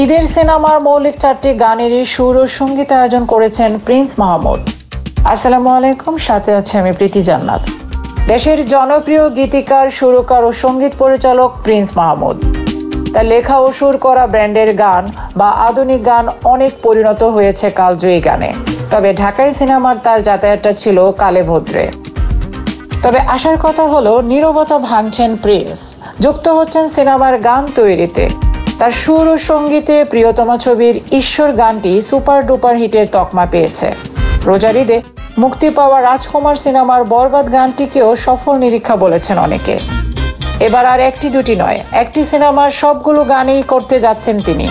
ঈদের সিনেমার মৌলিক 4টি গানেরই সুর ও সঙ্গীত আয়োজন করেছেন প্রিন্স মাহমুদ। আসসালামু আলাইকুম, সাথে আছে আমি প্রীতি জান্নাত। দেশের জনপ্রিয় গীতিকার, সুরকার ও সঙ্গীত পরিচালক প্রিন্স মাহমুদ। তার লেখা ও সুর করা ব্র্যান্ডের গান বা আধুনিক গান অনেক পরিণত হয়েছে কালজয়ী গানে। তবে ঢাকাই সিনেমার তার যাতায়াতটা ছিল কালে ভদ্রে। তবে আসার কথা হলো, নীরবতা ভাঙছেন প্রিন্স, যুক্ত হচ্ছেন সিনেমার গান তৈরিতে। তার সুর ও সঙ্গীতে প্রিয়তমা ছবির ঈশ্বর গানটি সুপার ডুপার হিটের তকমা পেয়েছে। রোজার ঈদে মুক্তি পাওয়া রাজকুমার সিনেমার বরবাদ গানটিকেও সফল নিরীক্ষা বলেছেন অনেকে। এবার আর একটি দুটি নয়, একটি সিনেমার সবগুলো গানেই করতে যাচ্ছেন তিনি।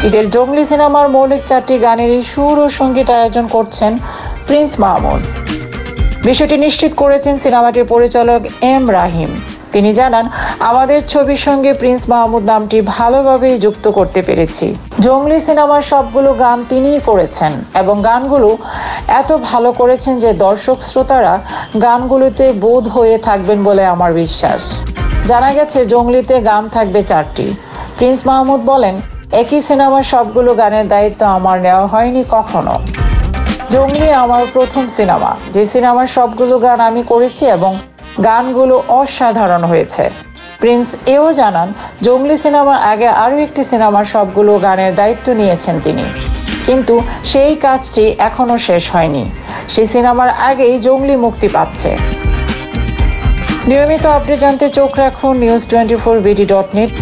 ঈদের জঙ্গলি সিনেমার মৌলিক 4টি গানেরই সুর ও সঙ্গীত আয়োজন করছেন প্রিন্স মাহমুদ। বিষয়টি নিশ্চিত করেছেন সিনেমাটির পরিচালক এম রাহিম। তিনি জানান, আমাদের ছবির সঙ্গে প্রিন্স মাহমুদ নামটি ভালোভাবেই যুক্ত করতে পেরেছি। জঙ্গলি সিনেমার সবগুলো গান তিনিই করেছেন এবং গানগুলো এত ভালো করেছেন যে দর্শক শ্রোতারা গানগুলোতে বোধ হয়ে থাকবেন বলে আমার বিশ্বাস। জানা গেছে জঙ্গলিতে গান থাকবে 4টি। প্রিন্স মাহমুদ বলেন, একই সিনেমার সবগুলো গানের দায়িত্ব আমার নেওয়া হয়নি কখনো। জঙ্গলি আমার প্রথম সিনেমা, যে সিনেমার সবগুলো গান আমি করেছি এবং গানগুলো অসাধারণ হয়েছে। প্রিন্স এও জানান, জঙ্গলি সিনেমার আগে আরও একটি সিনেমার সবগুলো গানের দায়িত্ব নিয়েছেন তিনি, কিন্তু সেই কাজটি এখনো শেষ হয়নি। সেই সিনেমার আগেই জঙ্গলি মুক্তি পাচ্ছে। নিয়মিত আপডেট জানতে চোখ রাখুন news24bd.net।